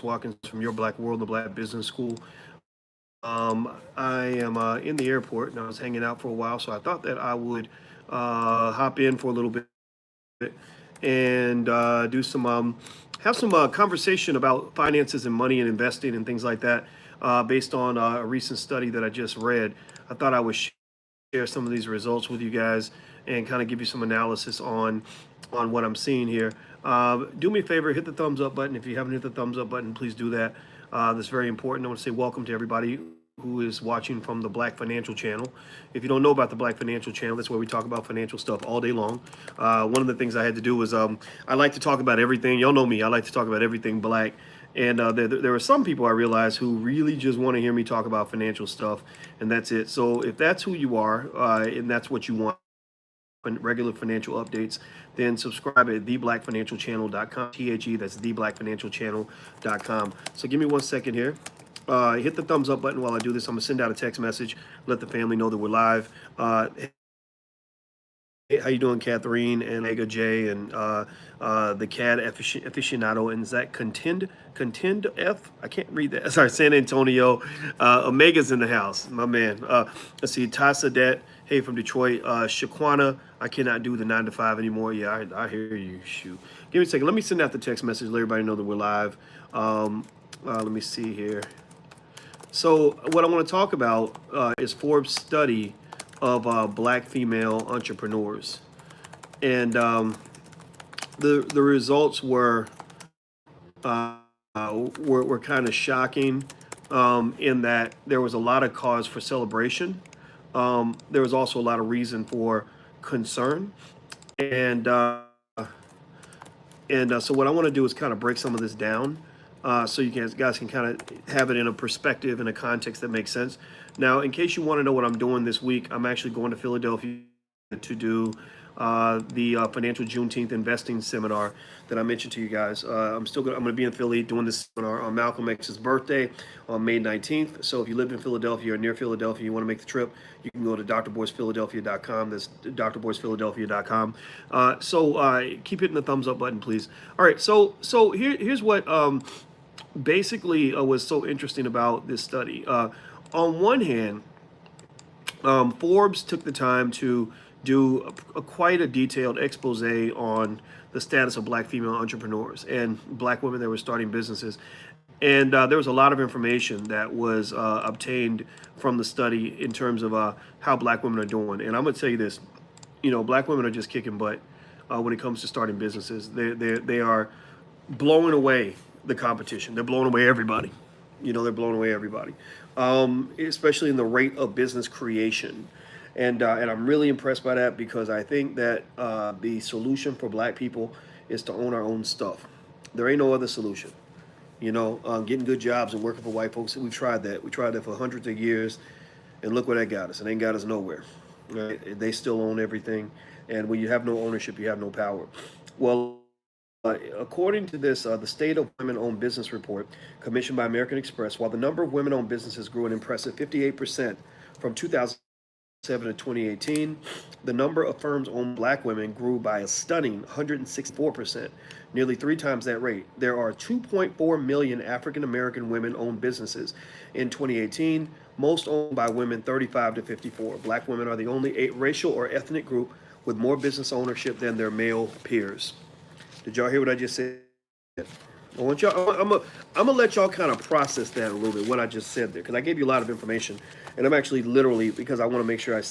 Watkins from Your Black World, the Black Business School. I am in the airport and I was hanging out for a while, so I thought that I would hop in for a little bit and do some have some conversation about finances and money and investing and things like that, based on a recent study that I just read. I thought I would share some of these results with you guys and kind of give you some analysis on what I'm seeing here. Do me a favor, hit the thumbs up button. If you haven't hit the thumbs up button, please do that. That's very important. I want to say welcome to everybody who is watching from the Black Financial Channel. If you don't know about the Black Financial Channel, that's where we talk about financial stuff all day long. One of the things I had to do was I like to talk about everything. Y'all know me. I like to talk about everything black. And there are some people I realize who really just want to hear me talk about financial stuff, and that's it. So if that's who you are, and that's what you want, regular financial updates, then subscribe at theblackfinancialchannel.com. That's theblackfinancialchannel.com. So give me 1 second here. Hit the thumbs up button while I do this. I'm going to send out a text message, let the family know that we're live. Hey, how you doing, Catherine and Mega J and the CAD aficionado? And is that contend F? I can't read that. Sorry, San Antonio. Omega's in the house, my man. Let's see, Tasa Det. Hey, from Detroit. Shaquana. I cannot do the 9 to 5 anymore. Yeah, I hear you. Shoot. Give me a second. Let me send out the text message. Let everybody know that we're live. Let me see here. So what I want to talk about is Forbes' study of black female entrepreneurs, and the results were kind of shocking, in that there was a lot of cause for celebration. There was also a lot of reason for concern, and so what I want to do is kind of break some of this down, so you guys can kind of have it in a perspective and a context that makes sense. Now, in case you want to know what I'm doing this week, I'm actually going to Philadelphia to do the financial Juneteenth investing seminar that I mentioned to you guys. I'm going to be in Philly doing this seminar on Malcolm X's birthday on May 19th. So if you live in Philadelphia or near Philadelphia, you want to make the trip, you can go to drboycephiladelphia.com. That's drboycephiladelphia.com. Keep hitting the thumbs up button, please. All right, here's what basically was so interesting about this study. On one hand, Forbes took the time to do quite a detailed expose on the status of black female entrepreneurs and black women that were starting businesses. And there was a lot of information that was obtained from the study in terms of how black women are doing. And I'm going to tell you this, black women are just kicking butt when it comes to starting businesses. They are blowing away the competition. They're blowing away everybody. They're blowing away everybody, especially in the rate of business creation. And I'm really impressed by that, because I think that the solution for black people is to own our own stuff. There ain't no other solution. Getting good jobs and working for white folks, we've tried that. We tried that for hundreds of years, and look where that got us. It ain't got us nowhere. Right? They still own everything. And when you have no ownership, you have no power. Well, according to this, the State of Women-Owned Business Report, commissioned by American Express, while the number of women-owned businesses grew an impressive 58% from 2007 to 2018, the number of firms owned black women grew by a stunning 164%, nearly 3 times that rate. There are 2.4 million African American women-owned businesses in 2018, most owned by women 35 to 54. Black women are the only racial or ethnic group with more business ownership than their male peers. Did y'all hear what I just said? I want y'all. I'm gonna let y'all kind of process that a little bit. What I just said there, because I gave you a lot of information, and I'm actually literally, because I want to make sure I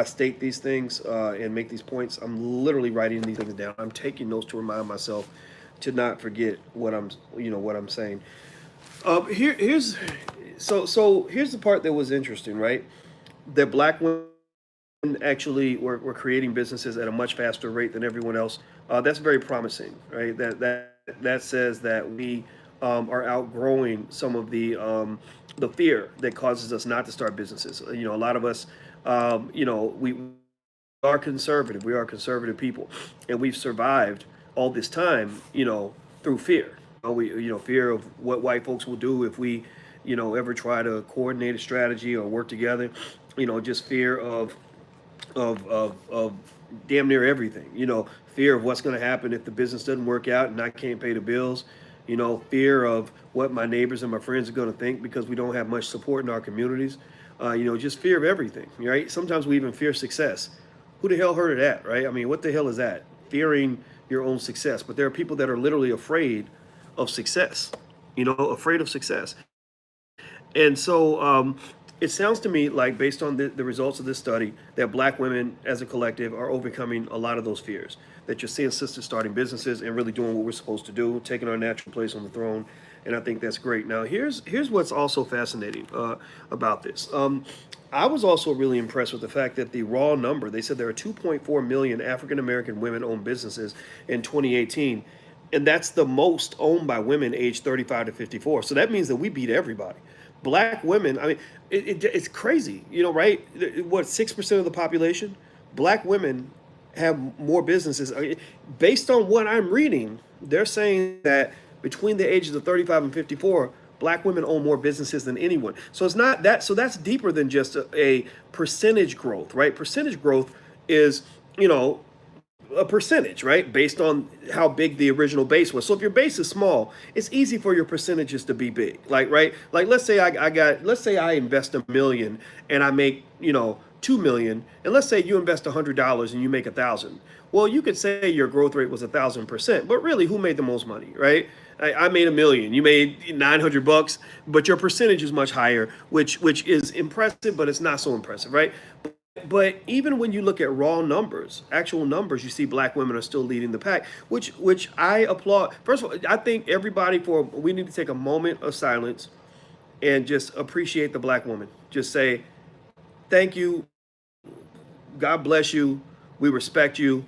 state these things and make these points. I'm literally writing these things down. I'm taking notes to remind myself to not forget what I'm saying. Here's here's the part that was interesting, right? That black women actually we're creating businesses at a much faster rate than everyone else. That's very promising, right? That says that we are outgrowing some of the fear that causes us not to start businesses. A lot of us, we are conservative. We are conservative people, and we've survived all this time, through fear. Fear of what white folks will do if we, ever try to coordinate a strategy or work together. Just fear of damn near everything. Fear of what's going to happen if the business doesn't work out and I can't pay the bills. fear of what my neighbors and my friends are going to think because we don't have much support in our communities. Just fear of everything, right? Sometimes we even fear success. Who the hell heard of that, right? I mean, what the hell is that? Fearing your own success. But there are people that are literally afraid of success, afraid of success. And so it sounds to me like, based on the results of this study, that black women as a collective are overcoming a lot of those fears. That you're seeing sisters starting businesses and really doing what we're supposed to do, taking our natural place on the throne. And I think that's great. Now, here's what's also fascinating about this. I was also really impressed with the fact that the raw number, they said there are 2.4 million African American women owned businesses in 2018. And that's the most owned by women aged 35 to 54. So that means that we beat everybody. Black women, I mean, it's crazy, right? What, 6% of the population? Black women have more businesses. I mean, based on what I'm reading, they're saying that between the ages of 35 and 54, black women own more businesses than anyone. So it's not that, so that's deeper than just a percentage growth, right? Percentage growth is, a percentage, right? Based on how big the original base was. So if your base is small, it's easy for your percentages to be big. Like, right? Like, let's say let's say I invest $1 million and I make, 2 million. And let's say you invest $100 and you make 1,000. Well, you could say your growth rate was 1,000%, but really, who made the most money, right? I made $1 million. You made $900, but your percentage is much higher, which is impressive, but it's not so impressive, right? But even when you look at raw numbers, actual numbers, you see black women are still leading the pack, which I applaud. First of all, I think we need to take a moment of silence and just appreciate the black woman. Just say, thank you, God bless you, we respect you.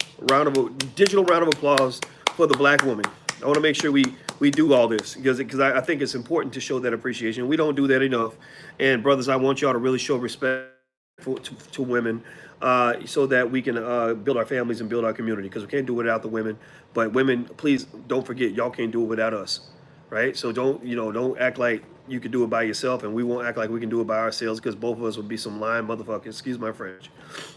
Digital round of applause for the black woman. I want to make sure we do all this because I think it's important to show that appreciation. We don't do that enough. And brothers, I want y'all to really show respect to women so that we can build our families and build our community, because we can't do it without the women. But women, please don't forget, y'all can't do it without us, right? So don't act like you can do it by yourself, and we won't act like we can do it by ourselves, because both of us would be some lying motherfuckers. Excuse my French.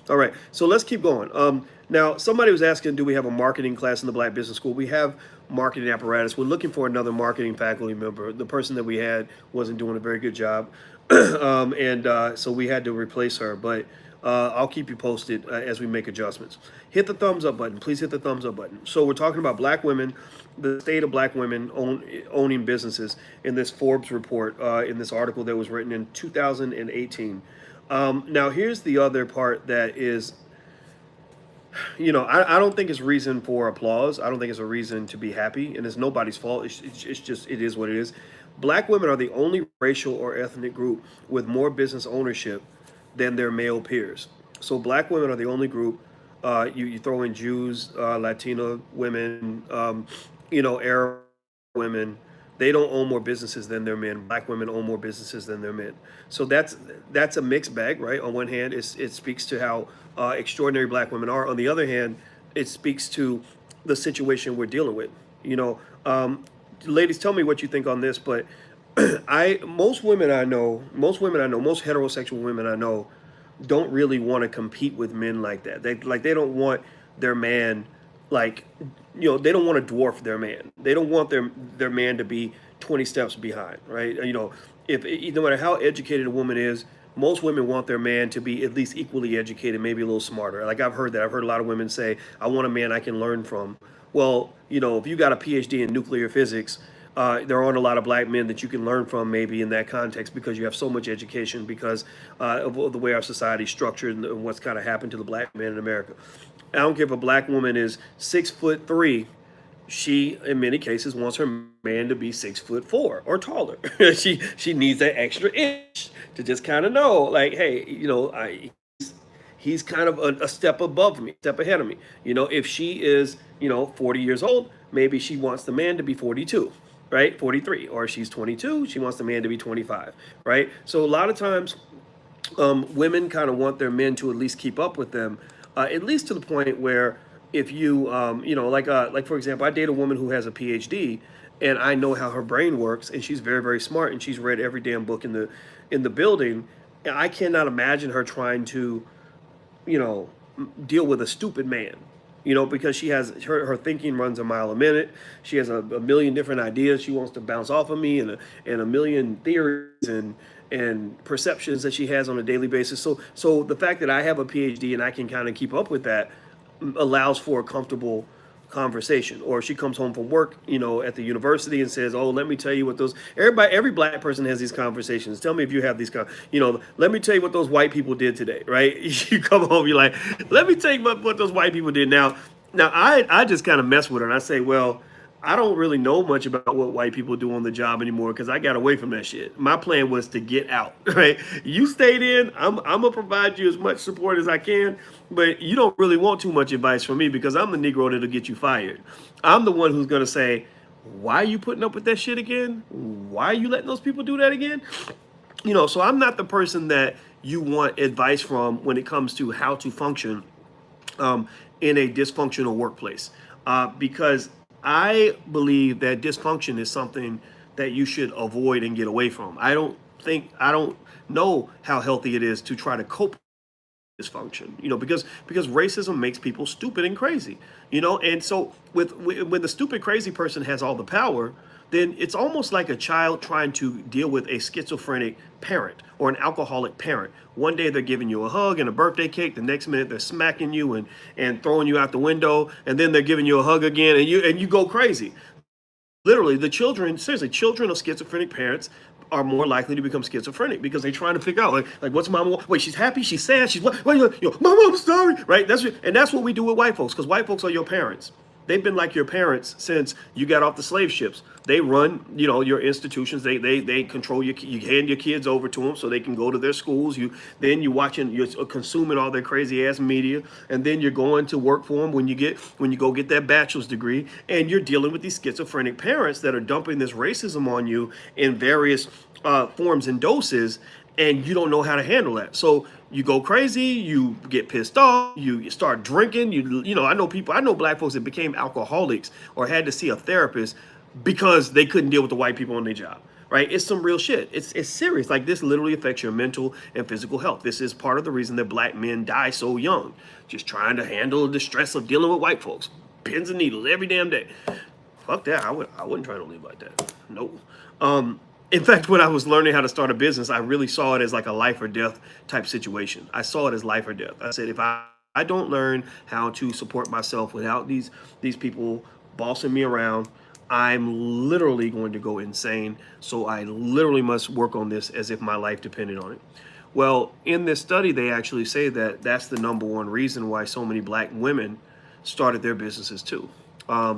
All right, so let's keep going. Now, somebody was asking, do we have a marketing class in the Black Business School? We have marketing apparatus. We're looking for another marketing faculty member. The person that we had wasn't doing a very good job. So we had to replace her, but I'll keep you posted as we make adjustments. Hit the thumbs up button. Please hit the thumbs up button. So we're talking about black women, the state of black women owning businesses in this Forbes report, in this article that was written in 2018. Now, here's the other part that is, I don't think it's reason for applause. I don't think it's a reason to be happy, and it's nobody's fault. It's just, it is what it is. Black women are the only racial or ethnic group with more business ownership than their male peers. So black women are the only group. You throw in Jews, Latino women, Arab women. They don't own more businesses than their men. Black women own more businesses than their men. So that's a mixed bag, right? On one hand, it speaks to how extraordinary black women are. On the other hand, it speaks to the situation we're dealing with. Ladies, tell me what you think on this. But most heterosexual women I know don't really want to compete with men like that. They don't want their man, they don't want to dwarf their man. They don't want their man to be 20 steps behind, right? If no matter how educated a woman is, most women want their man to be at least equally educated, maybe a little smarter. Like, I've heard that. I've heard a lot of women say, I want a man I can learn from. Well, if you got a PhD in nuclear physics, there aren't a lot of black men that you can learn from maybe in that context, because you have so much education, because of the way our society is structured and what's kind of happened to the black man in America. I don't care if a black woman is 6'3", she in many cases wants her man to be 6'4" or taller. she needs that extra inch to just kind of know, like, hey, he's kind of a step above me, step ahead of me. If she is 40 years old, maybe she wants the man to be 42. Right, 43, or she's 22, she wants the man to be 25, right? So a lot of times, women kind of want their men to at least keep up with them, at least to the point where if you, like for example, I date a woman who has a PhD, and I know how her brain works, and she's very, very smart, and she's read every damn book in the building. And I cannot imagine her trying to, deal with a stupid man. because she has her thinking runs a mile a minute. She has a million different ideas she wants to bounce off of me, and a million theories and perceptions that she has on a daily basis. So the fact that I have a PhD and I can kind of keep up with that allows for a comfortable conversation. Or she comes home from work, at the university, and says, "Oh, let me tell you what those every black person has these conversations. Tell me if you have these let me tell you what those white people did today." Right? You come home, you're like, "Let me tell you what those white people did." Now I just kind of mess with her and I say, "Well, I don't really know much about what white people do on the job anymore because I got away from that shit. My plan was to get out, right? You stayed in. I'm gonna provide you as much support as I can, but you don't really want too much advice from me because I'm the Negro that'll get you fired. I'm the one who's gonna say, why are you putting up with that shit again? Why are you letting those people do that again? So I'm not the person that you want advice from when it comes to how to function in a dysfunctional workplace, because I believe that dysfunction is something that you should avoid and get away from. I don't know how healthy it is to try to cope with dysfunction, because racism makes people stupid and crazy, and so when the stupid crazy person has all the power, then it's almost like a child trying to deal with a schizophrenic parent or an alcoholic parent. One day they're giving you a hug and a birthday cake, the next minute they're smacking you and throwing you out the window, and then they're giving you a hug again, and you go crazy. Literally, children of schizophrenic parents are more likely to become schizophrenic because they're trying to figure out like what's mama. Wait, she's happy, she's sad, she's what? Wait, mama, I'm sorry, right? That's what we do with white folks, because white folks are your parents. They've been like your parents since you got off the slave ships. They run, your institutions. They control you hand your kids over to them so they can go to their schools. You're consuming all their crazy ass media, and then you're going to work for them when you go get that bachelor's degree, and you're dealing with these schizophrenic parents that are dumping this racism on you in various forms and doses, and you don't know how to handle that. So you go crazy, you get pissed off, you start drinking. I know black folks that became alcoholics or had to see a therapist because they couldn't deal with the white people on their job. Right? It's some real shit. It's serious. Like, this literally affects your mental and physical health. This is part of the reason that black men die so young, just trying to handle the stress of dealing with white folks. Pins and needles every damn day. Fuck that. I wouldn't try to live like that. No. In fact, when I was learning how to start a business, I really saw it as like a life or death type situation. I saw it as life or death. I said, if I don't learn how to support myself without these people bossing me around, I'm literally going to go insane. So I literally must work on this as if my life depended on it. Well, in this study, they actually say that that's the number one reason why so many black women started their businesses too.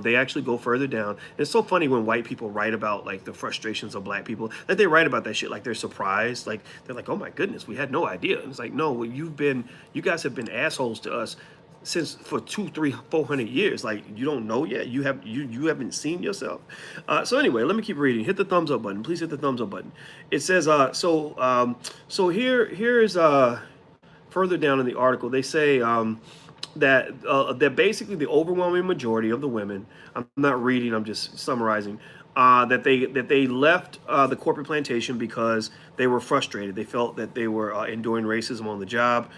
They actually go further down. It's so funny when white people write about like the frustrations of black people, that they write about that shit like they're surprised, like they're like, "Oh my goodness, we had no idea." And it's like, no, you guys have been assholes to us for 200, 300, 400 years. Like, you don't know yet. You haven't seen yourself. So anyway, let me keep reading. Hit the thumbs up button. Please hit the thumbs up button. It says so here is further down in the article. They say that basically the overwhelming majority of the women, I'm not reading, I'm just summarizing, that they left the corporate plantation because they were frustrated. They felt that they were enduring racism on the job,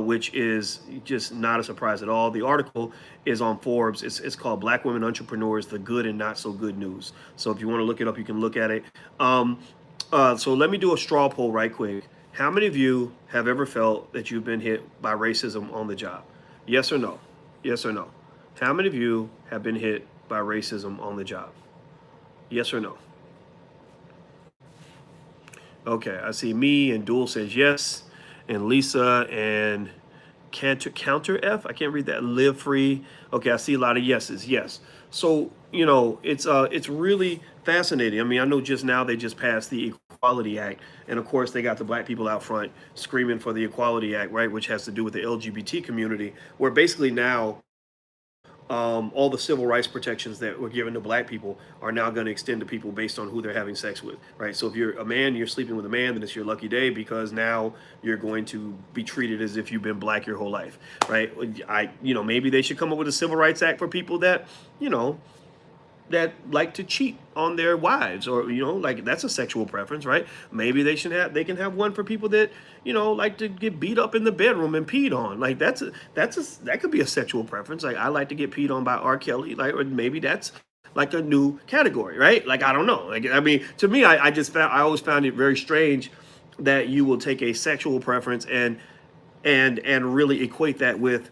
which is just not a surprise at all. The article is on Forbes. It's called "Black Women Entrepreneurs: The Good and Not So Good News." So if you want to look it up, you can look at it. So let me do a straw poll right quick. How many of you have ever felt that you've been hit by racism on the job? Yes or no? Yes or no? How many of you have been hit by racism on the job? Yes or no? Okay, I see me and Dual says yes, and Lisa and counter F. I can't read that. Live free. Okay, I see a lot of yeses. Yes. So it's really fascinating. I mean, I know just now they just passed the Equality Act, and of course they got the black people out front screaming for the Equality Act, right, which has to do with the LGBT community, where basically now all the civil rights protections that were given to black people are now going to extend to people based on who they're having sex with, right? So if you're a man, you're sleeping with a man, then it's your lucky day, because now you're going to be treated as if you've been black your whole life, right? Maybe they should come up with a civil rights act for people that, that like to cheat on their wives, or like that's a sexual preference, right? Maybe they can have one for people that like to get beat up in the bedroom and peed on. Like that could be a sexual preference. Like I like to get peed on by R. Kelly. Like, or maybe that's like a new category, right? Like I don't know. Like I mean, to me, I always found it very strange that you will take a sexual preference and really equate that with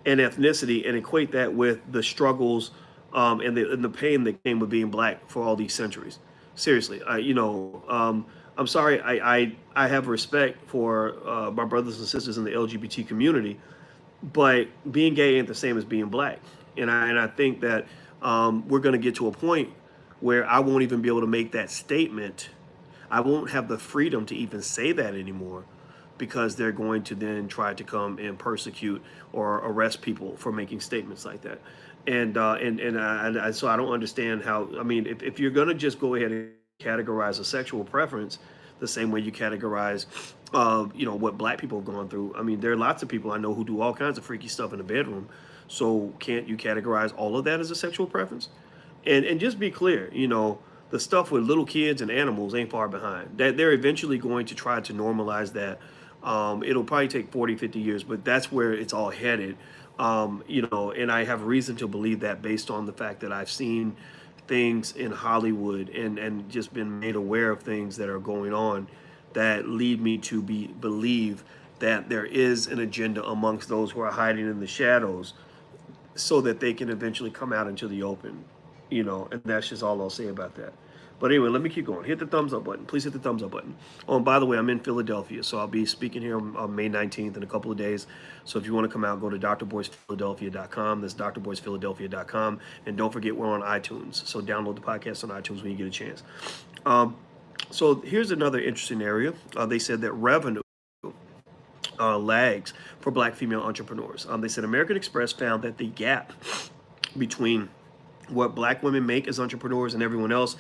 an ethnicity and equate that with the struggles and the pain that came with being black for all these centuries. Seriously, I'm sorry. I have respect for my brothers and sisters in the LGBT community, but being gay ain't the same as being black. And I think that we're going to get to a point where I won't even be able to make that statement. I won't have the freedom to even say that anymore, because they're going to then try to come and persecute or arrest people for making statements like that. So I don't understand how. I mean, if you're going to just go ahead and categorize a sexual preference the same way you categorize, what black people have gone through. I mean, there are lots of people I know who do all kinds of freaky stuff in the bedroom. So can't you categorize all of that as a sexual preference? And just be clear, the stuff with little kids and animals ain't far behind. That they're eventually going to try to normalize that. It'll probably take 40, 50 years, but that's where it's all headed. And I have reason to believe that based on the fact that I've seen things in Hollywood and just been made aware of things that are going on that lead me to believe that there is an agenda amongst those who are hiding in the shadows so that they can eventually come out into the open, and that's just all I'll say about that. But anyway, let me keep going. Hit the thumbs up button. Please hit the thumbs up button. Oh, and by the way, I'm in Philadelphia, so I'll be speaking here on May 19th in a couple of days. So if you want to come out, go to drboycephiladelphia.com. That's drboycephiladelphia.com. And don't forget, we're on iTunes. So download the podcast on iTunes when you get a chance. So here's another interesting area. They said that revenue lags for black female entrepreneurs. They said American Express found that the gap between what black women make as entrepreneurs and everyone else,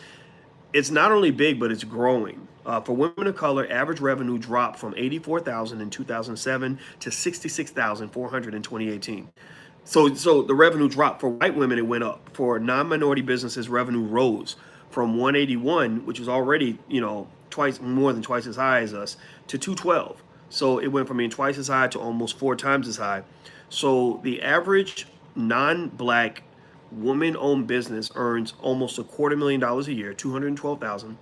it's not only big, but it's growing. For women of color, average revenue dropped from $84,000 in 2007 to $66,400 in 2018. So the revenue dropped. For white women, it went up. For non-minority businesses, revenue rose from 181, which was already more than twice as high as us, to 212. So it went from being twice as high to almost 4 times as high. So the average non-black woman-owned business earns almost $250,000 a year, $212,000.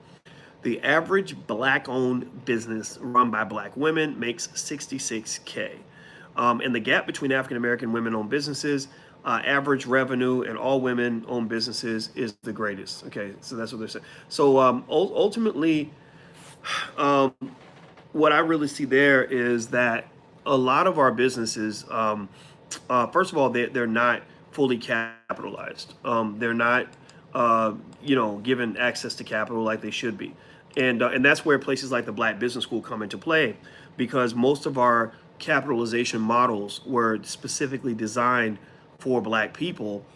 The average black-owned business run by black women makes $66K. And the gap between African American women-owned businesses, average revenue, and all women-owned businesses is the greatest. Okay, so that's what they're saying. So ultimately, what I really see there is that a lot of our businesses, first of all, they're not fully capitalized. They're not, given access to capital like they should be. And that's where places like the Black Business School come into play, because most of our capitalization models were specifically designed for black people.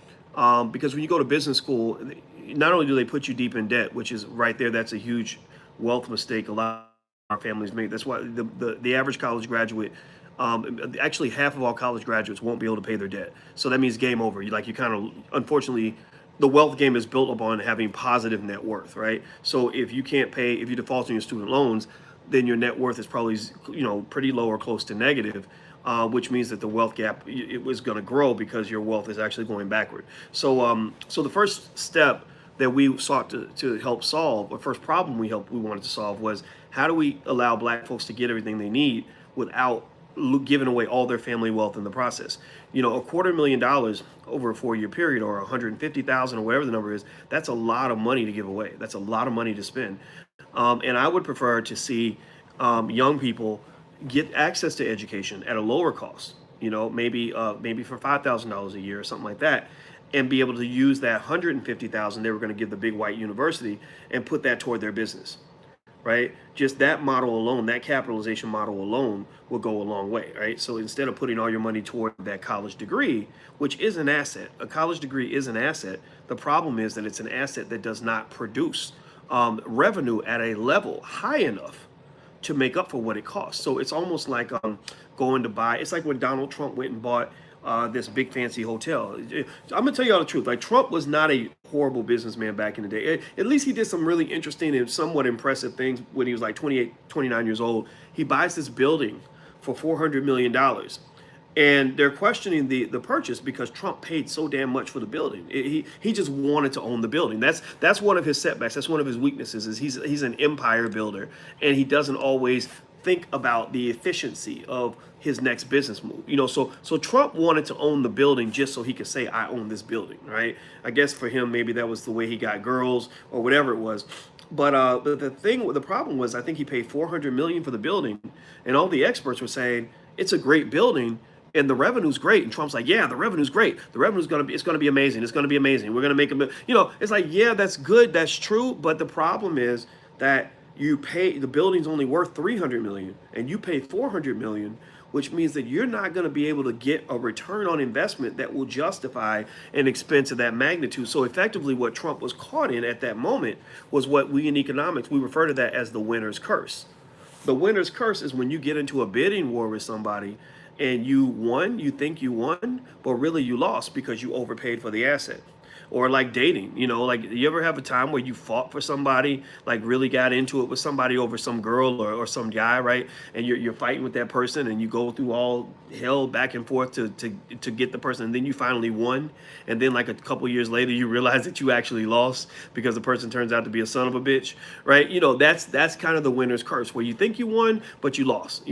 Because when you go to business school, not only do they put you deep in debt, which is right there, that's a huge wealth mistake a lot of our families make. That's why the average college graduate, actually half of all college graduates won't be able to pay their debt. So that means game over. You kind of, unfortunately, the wealth game is built upon having positive net worth, right? So if you can't pay, if you default on your student loans, then your net worth is probably, pretty low or close to negative, which means that the wealth gap, it was going to grow because your wealth is actually going backward. So the first step that we sought to help solve, or first problem we wanted to solve, was how do we allow black folks to get everything they need without giving away all their family wealth in the process. $250,000 over a 4-year period, or 150,000, or whatever the number is, that's a lot of money to give away. That's a lot of money to spend. And I would prefer to see young people get access to education at a lower cost, maybe for $5,000 a year or something like that, and be able to use that $150,000 they were going to give the big white university and put that toward their business. Right? Just that model alone, that capitalization model alone, will go a long way, right? So instead of putting all your money toward that college degree, which is an asset, a college degree is an asset. The problem is that it's an asset that does not produce revenue at a level high enough to make up for what it costs. So it's almost like going to buy. It's like when Donald Trump went and bought this big fancy hotel. I'm gonna tell you all the truth. Like, Trump was not a horrible businessman back in the day. At least he did some really interesting and somewhat impressive things when he was like 28, 29 years old. He buys this building for $400 million. And they're questioning the purchase because Trump paid so damn much for the building. He just wanted to own the building. That's one of his setbacks. That's one of his weaknesses. Is he's an empire builder, and he doesn't always think about the efficiency of his next business move. So Trump wanted to own the building just so he could say, I own this building, right? I guess for him, maybe that was the way he got girls or whatever it was. But the problem was, I think he paid $400 million for the building, and all the experts were saying it's a great building and the revenue's great. And Trump's like, yeah, the revenue's great. The revenue's it's gonna be amazing. It's gonna be amazing. We're gonna make it's like, yeah, that's good, that's true. But the problem is that the building's only worth $300 million, and you pay $400 million, which means that you're not going to be able to get a return on investment that will justify an expense of that magnitude. So effectively, what Trump was caught in at that moment was what we in economics, we refer to that as the winner's curse. The winner's curse is when you get into a bidding war with somebody and you think you won, but really you lost because you overpaid for the asset. Or like dating, like you ever have a time where you fought for somebody, like really got into it with somebody over some girl or some guy, right? And you're fighting with that person and you go through all hell back and forth to get the person, and then you finally won. And then like a couple years later, you realize that you actually lost because the person turns out to be a son of a bitch, right? That's kind of the winner's curse, where you think you won, but you lost.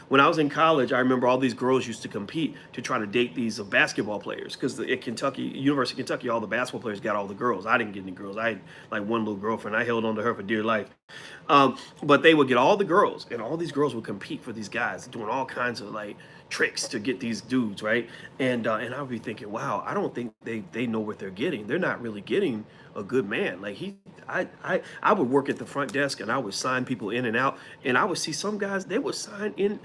When I was in college, I remember all these girls used to compete to try to date these basketball players, because at University of Kentucky, all the basketball players got all the girls. I didn't get any girls. I had like one little girlfriend. I held on to her for dear life. But they would get all the girls, and all these girls would compete for these guys, doing all kinds of like tricks to get these dudes, right? And I would be thinking, wow, I don't think they know what they're getting. They're not really getting a good man. Like I would work at the front desk, and I would sign people in and out, and I would see some guys, they would sign in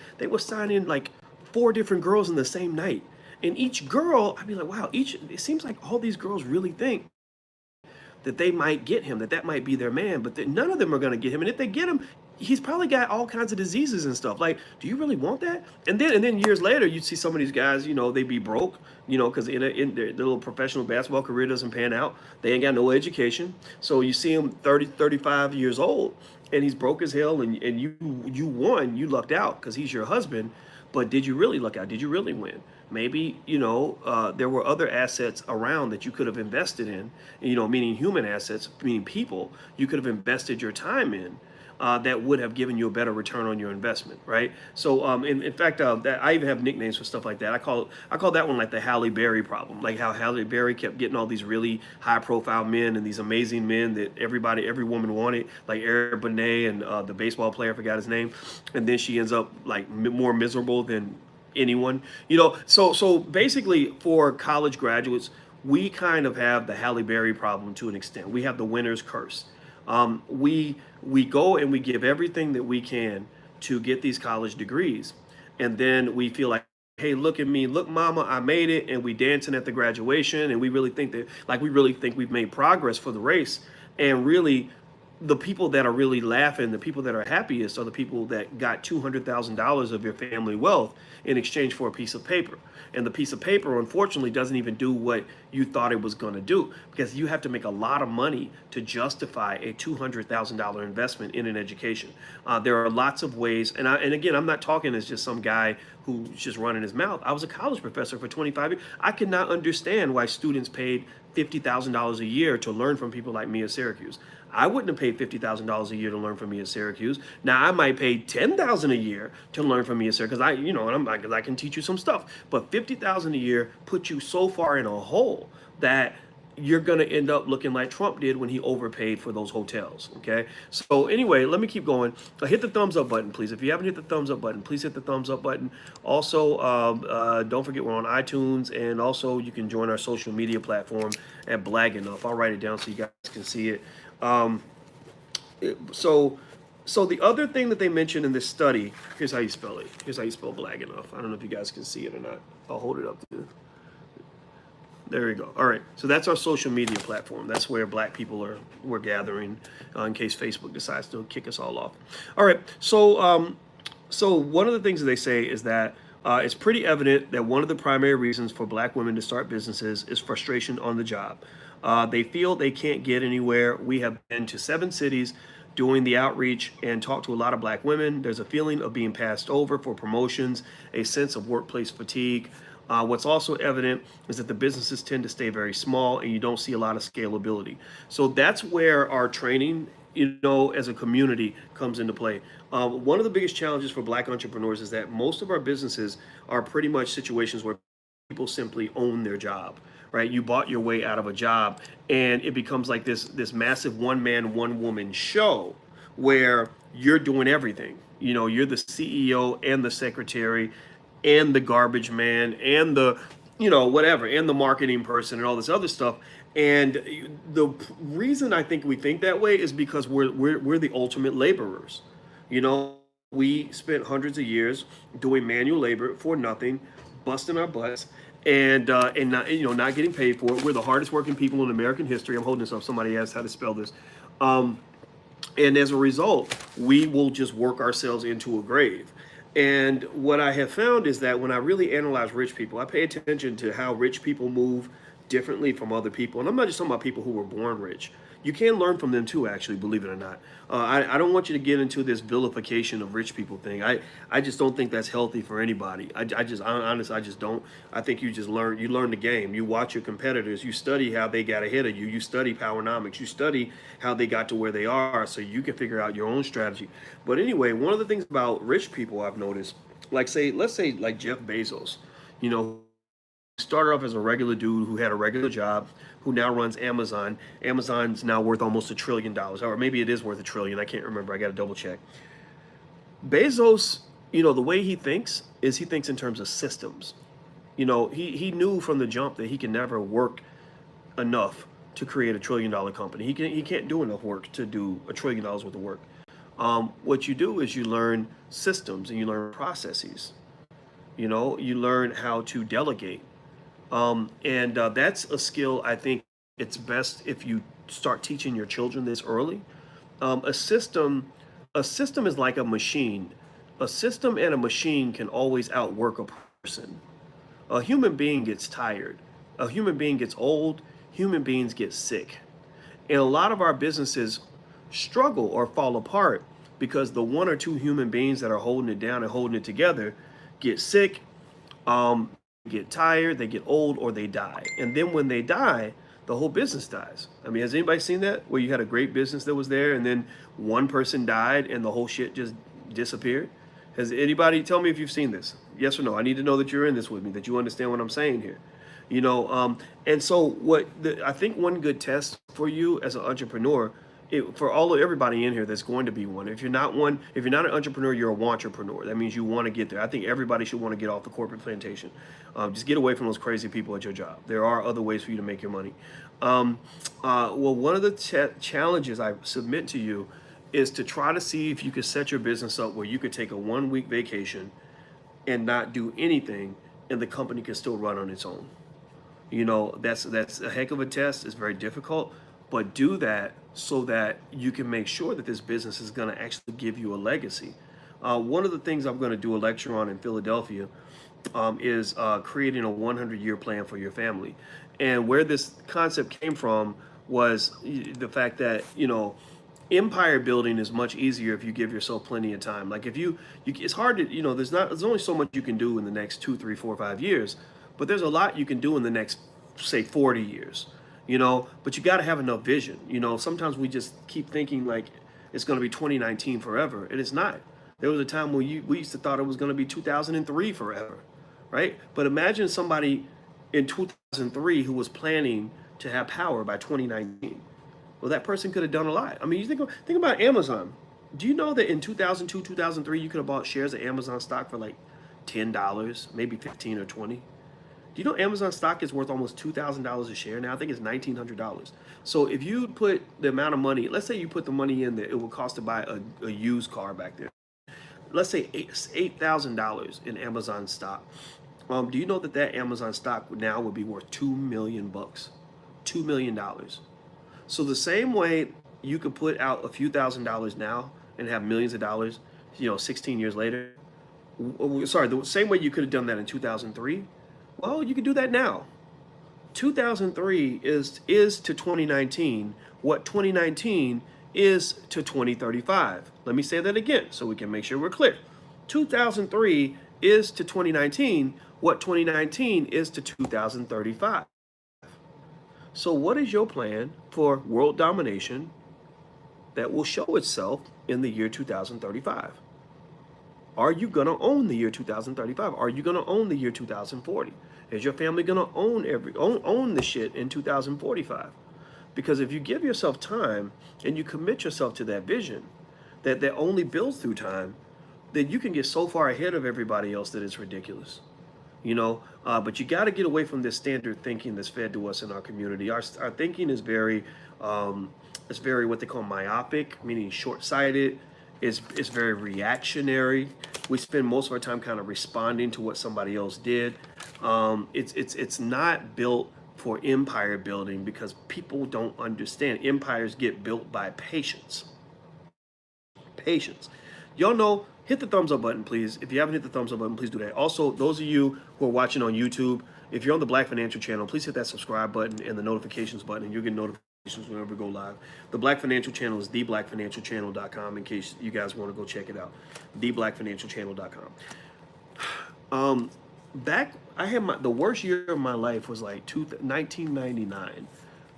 like 4 different girls in the same night. And each girl, I'd be like, wow, it seems like all these girls really think that they might get him, that might be their man, but none of them are going to get him. And if they get him, he's probably got all kinds of diseases and stuff. Like, do you really want that? And then years later, you'd see some of these guys, they be broke, because in their little professional basketball career doesn't pan out. They ain't got no education. So you see him 30, 35 years old, and he's broke as hell, and you won, you lucked out because he's your husband. But did you really luck out? Did you really win? Maybe, there were other assets around that you could have invested in, meaning human assets, meaning people you could have invested your time in, that would have given you a better return on your investment, right? So, in fact, that I even have nicknames for stuff like that. I call that one like the Halle Berry problem, like how Halle Berry kept getting all these really high-profile men and these amazing men that every woman wanted, like Eric Benet and the baseball player, I forgot his name, and then she ends up like more miserable than anyone. So basically, for college graduates, we kind of have the Halle Berry problem to an extent. We have the winner's curse. We go and we give everything that we can to get these college degrees, and then we feel like, hey, look at me, look, mama, I made it, and we dancing at the graduation, and we really think we've made progress for the race. And really, the people that are really laughing, the people that are happiest, are the people that got $200,000 of your family wealth in exchange for a piece of paper. And the piece of paper, unfortunately, doesn't even do what you thought it was going to do, because you have to make a lot of money to justify a $200,000 investment in an education. There are lots of ways, and again, I'm not talking as just some guy who's just running his mouth. I was a college professor for 25 years. I could not understand why students paid $50,000 a year to learn from people like me at Syracuse. I wouldn't have paid $50,000 a year to learn from me at Syracuse. Now I might pay $10,000 a year to learn from me at Syracuse, because I can teach you some stuff. But $50,000 a year puts you so far in a hole that you're going to end up looking like Trump did when he overpaid for those hotels. Okay. So anyway, let me keep going. Hit the thumbs up button, please. If you haven't hit the thumbs up button, please hit the thumbs up button. Also, don't forget we're on iTunes, and also you can join our social media platform at Blag Enough. I'll write it down so you guys can see it. So the other thing that they mentioned in this study, here's how you spell it. Here's how you spell Blag Enough. I don't know if you guys can see it or not. I'll hold it up to you. There we go. All right. So that's our social media platform. That's where black people we're gathering, in case Facebook decides to kick us all off. All right. So one of the things that they say is that it's pretty evident that one of the primary reasons for black women to start businesses is frustration on the job. They feel they can't get anywhere. We have been to 7 cities doing the outreach and talked to a lot of black women. There's a feeling of being passed over for promotions, a sense of workplace fatigue. What's also evident is that the businesses tend to stay very small and you don't see a lot of scalability. So that's where our training, as a community comes into play. One of the biggest challenges for black entrepreneurs is that most of our businesses are pretty much situations where people simply own their job, right? You bought your way out of a job, and it becomes like this massive one man, one woman show where you're doing everything. You're the CEO and the secretary and the garbage man and the whatever, and the marketing person and all this other stuff. And the reason I think we think that way is because we're the ultimate laborers. you know we spent hundreds of years doing manual labor for nothing, busting our butts, and not getting paid for it. We're the hardest working people in American history. I'm holding this up. Somebody asked how to spell this. Um, and as a result, we will just work ourselves into a grave. And what I have found is that when I really analyze rich people, I pay attention to how rich people move differently from other people. And I'm not just talking about people who were born rich. You can learn from them too, actually, believe it or not. I don't want you to get into this vilification of rich people thing. I just don't think that's healthy for anybody. Honestly, I just don't. I think you learn the game. You watch your competitors, you study how they got ahead of you, you study powernomics, you study how they got to where they are so you can figure out your own strategy. But anyway, one of the things about rich people I've noticed, let's say like Jeff Bezos, you know, started off as a regular dude who had a regular job, who now runs Amazon. Amazon's now worth almost $1 trillion, or maybe it is worth $1 trillion. I can't remember. I got to double check. Bezos, the way he thinks is he thinks in terms of systems. He knew from the jump that he can never work enough to create $1 trillion company. He can't do enough work to do $1 trillion worth of work. What you do is you learn systems and you learn processes. You learn how to delegate. And that's a skill I think it's best if you start teaching your children this early. Um, a system, a system is like a machine. A system and a machine can always outwork a person. A human being gets tired. A human being gets old. Human beings get sick. And a lot of our businesses struggle or fall apart because the one or two human beings that are holding it down and holding it together get sick, um, get tired, they get old, or they die. And then when they die, the whole business dies. I mean, has anybody seen that? Where you had a great business that was there and then one person died and the whole shit just disappeared? Has anybody, tell me if you've seen this? Yes or no? I need to know that you're in this with me, that you understand what I'm saying here. And so I think one good test for you as an entrepreneur, for everybody in here that's going to be one. If you're not one, if you're not an entrepreneur, you're a wantrepreneur. That means you want to get there. I think everybody should want to get off the corporate plantation. Just get away from those crazy people at your job. There are other ways for you to make your money. Well, one of the challenges I submit to you is to try to see if you could set your business up where you could take a 1 week vacation and not do anything, and the company can still run on its own. That's a heck of a test. It's very difficult, but do that so that you can make sure that this business is going to actually give you a legacy. One of the things I'm going to do a lecture on in Philadelphia is creating a 100-year plan for your family. And where this concept came from was the fact that, empire building is much easier if you give yourself plenty of time. Like if it's hard to, there's only so much you can do in the next 2, 3, 4, 5 years, but there's a lot you can do in the next, say, 40 years. But you got to have enough vision. Sometimes we just keep thinking like it's going to be 2019 forever, and it's not. There was a time when we used to thought it was going to be 2003 forever, right? But imagine somebody in 2003 who was planning to have power by 2019. Well, that person could have done a lot. I mean, you think about Amazon. Do you know that in 2002, 2003, you could have bought shares of Amazon stock for like $10, maybe 15 or 20? Do you know Amazon stock is worth almost $2,000 a share now? I think it's $1,900. So if you put the amount of money, let's say you put the money in there, it would cost to buy a used car back there. Let's say $8,000 in Amazon stock. Do you know that Amazon stock now would be worth $2 million? $2 million. So the same way you could put out a few $1,000s now and have millions of dollars, 16 years later. Sorry, the same way you could have done that in 2003. Well, you can do that now. 2003 is to 2019 what 2019 is to 2035. Let me say that again so we can make sure we're clear. 2003 is to 2019 what 2019 is to 2035. So what is your plan for world domination that will show itself in the year 2035? Are you going to own the year 2035? Are you going to own the year 2040? Is your family going to own the shit in 2045? Because if you give yourself time and you commit yourself to that vision that only builds through time, then you can get so far ahead of everybody else that it's ridiculous. But you got to get away from this standard thinking that's fed to us in our community. Our thinking is very what they call myopic, meaning short-sighted. It's very reactionary. We spend most of our time kind of responding to what somebody else did. It's not built for empire building because people don't understand. Empires get built by patience. Patience. Y'all know, hit the thumbs up button, please. If you haven't hit the thumbs up button, please do that. Also, those of you who are watching on YouTube, if you're on the Black Financial Channel, please hit that subscribe button and the notifications button, and you'll get notifications whenever we go live. The Black Financial Channel is theblackfinancialchannel.com in case you guys want to go check it out. Theblackfinancialchannel.com. I had the worst year of my life was like 1999,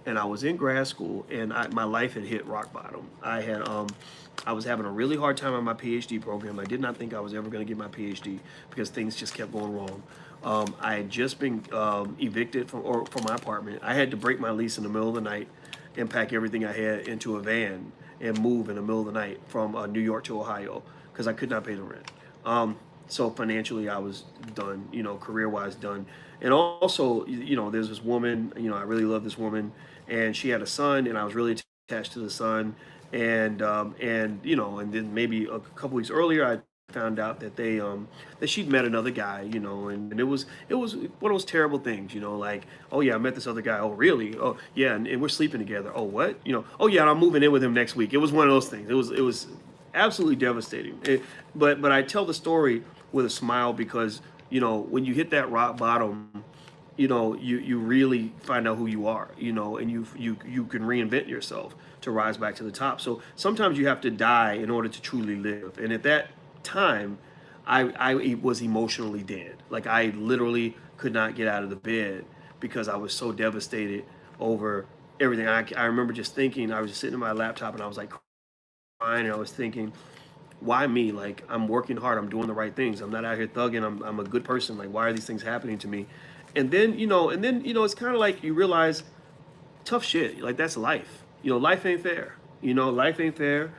and I was in grad school, and my life had hit rock bottom. I was having a really hard time on my PhD program. I did not think I was ever going to get my PhD because things just kept going wrong. I had just been evicted from my apartment. I had to break my lease in the middle of the night and pack everything I had into a van and move in the middle of the night from New York to Ohio because I could not pay the rent. So financially, I was done, career-wise done. And also, there's this woman, I really love this woman, and she had a son, and I was really attached to the son. And then maybe a couple weeks earlier, I found out that that she'd met another guy, and it was one of those terrible things, like, oh yeah, I met this other guy. Oh really? Oh yeah, and we're sleeping together. Oh what? Oh yeah, and I'm moving in with him next week. It was one of those things. It was absolutely devastating. But I tell the story with a smile because when you hit that rock bottom, you really find out who you are, and you can reinvent yourself to rise back to the top. So sometimes you have to die in order to truly live. And at that time, I was emotionally dead. Like I literally could not get out of the bed because I was so devastated over everything. I remember just thinking, I was just sitting in my laptop and I was like crying, and I was thinking, why me? Like I'm working hard, I'm doing the right things, I'm not out here thugging, I'm a good person. Like why are these things happening to me? And then it's kind of like you realize tough shit, like that's life. Life ain't fair. Life ain't fair,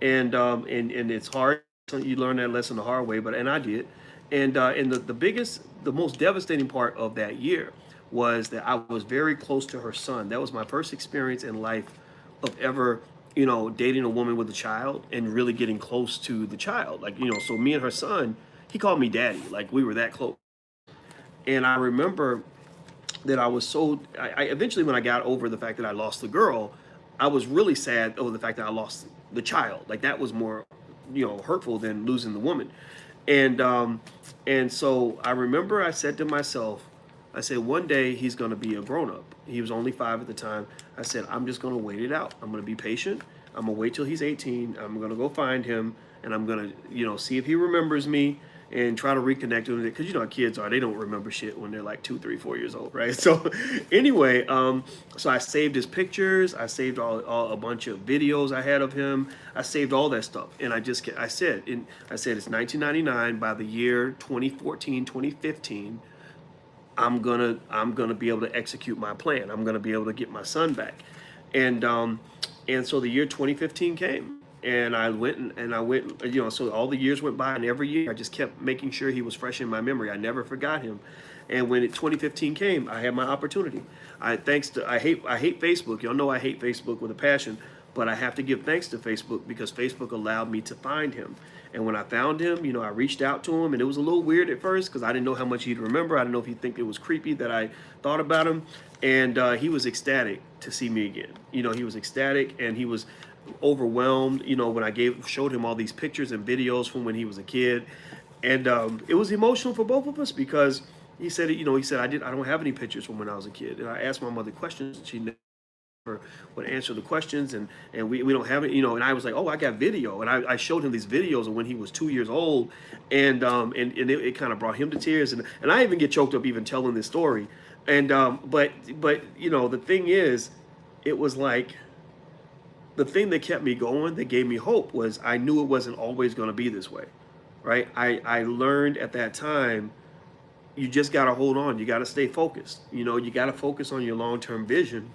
and it's hard. So you learn that lesson the hard way, and I did. And the most devastating part of that year was that I was very close to her son. That was my first experience in life of ever, dating a woman with a child and really getting close to the child. Like, so me and her son, he called me daddy. Like we were that close. And I remember that I was I eventually, when I got over the fact that I lost the girl, I was really sad over the fact that I lost the child. Like that was more, hurtful than losing the woman. And so I remember I said to myself, I said, one day he's going to be a grown up. He was only 5 at the time. I said, I'm just going to wait it out. I'm going to be patient. I'm going to wait till he's 18. I'm going to go find him, and I'm going to, see if he remembers me and try to reconnect with him. Because how kids are. They don't remember shit when they're like 2, 3, 4 years old, right? So anyway, so I saved his pictures. I saved all a bunch of videos I had of him. I saved all that stuff. And I said it's 1999. By the year 2014, 2015, I'm gonna be able to execute my plan. I'm gonna be able to get my son back. And so the year 2015 came, and I went, so all the years went by, and every year I just kept making sure he was fresh in my memory. I never forgot him. And when 2015 came, I had my opportunity. I hate Facebook. Y'all know I hate Facebook with a passion, but I have to give thanks to Facebook because Facebook allowed me to find him. And when I found him, I reached out to him, and it was a little weird at first because I didn't know how much he'd remember. I didn't know if he'd think it was creepy that I thought about him. And he was ecstatic to see me again. He was ecstatic, and he was overwhelmed, when I showed him all these pictures and videos from when he was a kid. And it was emotional for both of us because, He said, he said, I don't have any pictures from when I was a kid. And I asked my mother questions, and she never would answer the questions, and we don't have it, and I was like, oh, I got video, and I showed him these videos of when he was 2 years old, and it kind of brought him to tears, and I even get choked up even telling this story, and but the thing is, it was like the thing that kept me going, that gave me hope, was I knew it wasn't always going to be this way, right? I learned at that time, you just got to hold on, you got to stay focused, you got to focus on your long-term vision.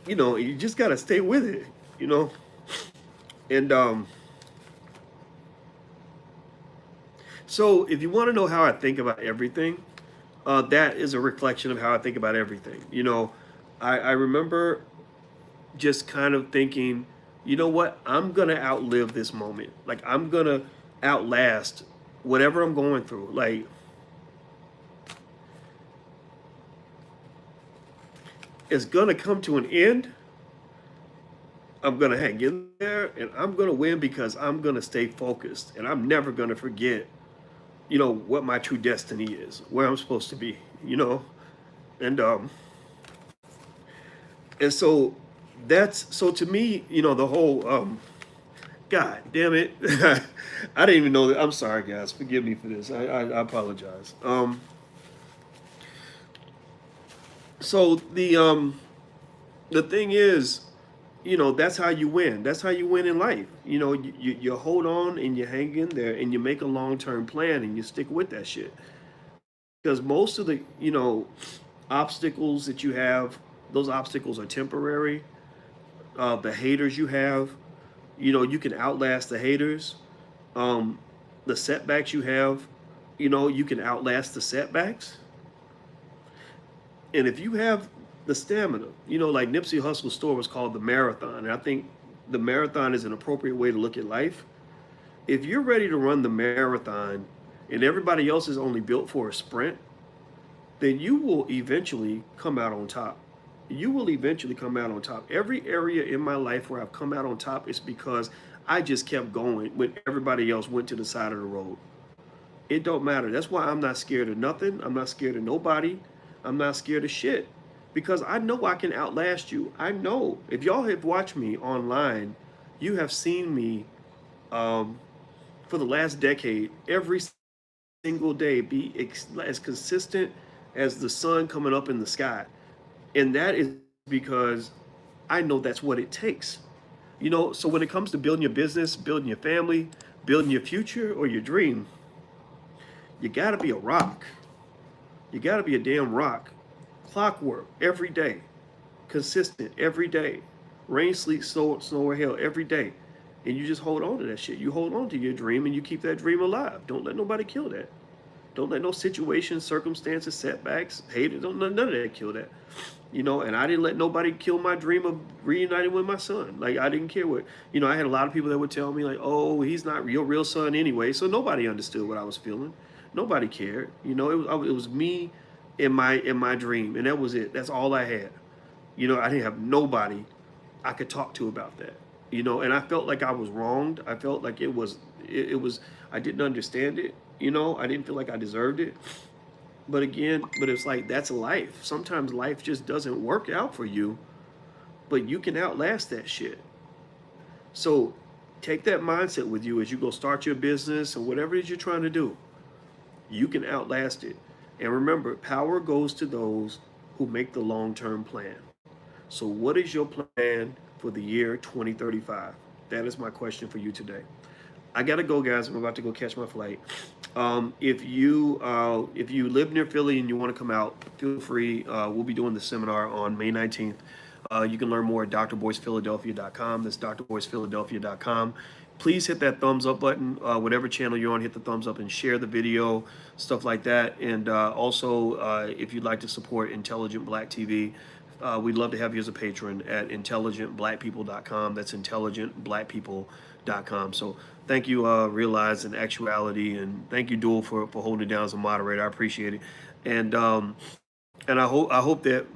You just got to stay with it, you know and so if you want to know how I think about everything, that is a reflection of how I think about everything. I remember just kind of thinking, you know what, I'm gonna outlive this moment, like I'm gonna outlast whatever I'm going through, like it's gonna come to an end. I'm gonna hang in there, and I'm gonna win, because I'm gonna stay focused, and I'm never gonna forget, what my true destiny is, where I'm supposed to be, and so that's so to me, the whole God damn it, I didn't even know that. I'm sorry, guys, forgive me for this. I apologize. So the thing is, that's how you win. That's how you win in life. You hold on, and you hang in there, and you make a long-term plan, and you stick with that shit. Because most of the, obstacles that you have, those obstacles are temporary. The haters you have, you can outlast the haters. Um, the setbacks you have, you can outlast the setbacks. And if you have the stamina, like Nipsey Hussle's store was called the marathon. And I think the marathon is an appropriate way to look at life. If you're ready to run the marathon, and everybody else is only built for a sprint, then you will eventually come out on top. You will eventually come out on top. Every area in my life where I've come out on top is because I just kept going when everybody else went to the side of the road. It don't matter. That's why I'm not scared of nothing. I'm not scared of nobody. I'm not scared of shit, because I know I can outlast you. I know. If y'all have watched me online, you have seen me for the last decade, every single day, be as consistent as the sun coming up in the sky. And that is because I know that's what it takes. So when it comes to building your business, building your family, building your future or your dream, you got to be a rock. You got to be a damn rock. Clockwork every day, consistent every day, rain, sleet, snow or hail every day, and you just hold on to that shit. You hold on to your dream, and you keep that dream alive. Don't let nobody kill that. Don't let no situations, circumstances, setbacks, haters, don't let none of that kill that. And I didn't let nobody kill my dream of reuniting with my son. Like, I didn't care what, I had a lot of people that would tell me, like, oh, he's not your real son anyway. So nobody understood what I was feeling. Nobody cared. It was me in my dream, and that was it. That's all I had. I didn't have nobody I could talk to about that. And I felt like I was wronged. I felt like it was I didn't understand it. I didn't feel like I deserved it. But again, it's like, that's life. Sometimes life just doesn't work out for you, but you can outlast that shit. So take that mindset with you as you go start your business and whatever it is you're trying to do. You can outlast it. And remember, power goes to those who make the long-term plan. So what is your plan for the year 2035? That is my question for you today. I gotta go, guys. I'm about to go catch my flight. If you live near Philly and you want to come out, feel free. We'll be doing the seminar on May 19th. You can learn more at drboycephiladelphia.com. That's drboycephiladelphia.com. Please hit that thumbs up button. Whatever channel you're on, hit the thumbs up and share the video, stuff like that. And also, if you'd like to support Intelligent Black TV, we'd love to have you as a patron at intelligentblackpeople.com. That's intelligentblackpeople.com. So thank you, Realize and Actuality, and thank you, Dual, for holding it down as a moderator. I appreciate it. And I hope that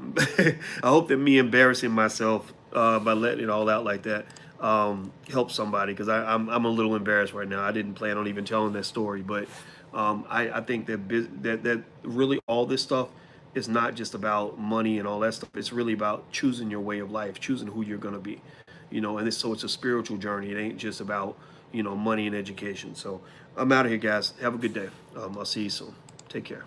I hope that me embarrassing myself by letting it all out like that help somebody, because I'm a little embarrassed right now. I didn't plan on even telling that story, but I think that really all this stuff is not just about money and all that stuff. It's really about choosing your way of life, choosing who you're going to be, and so it's a spiritual journey. It ain't just about, money and education. So I'm out of here, guys. Have a good day. I'll see you soon. Take care.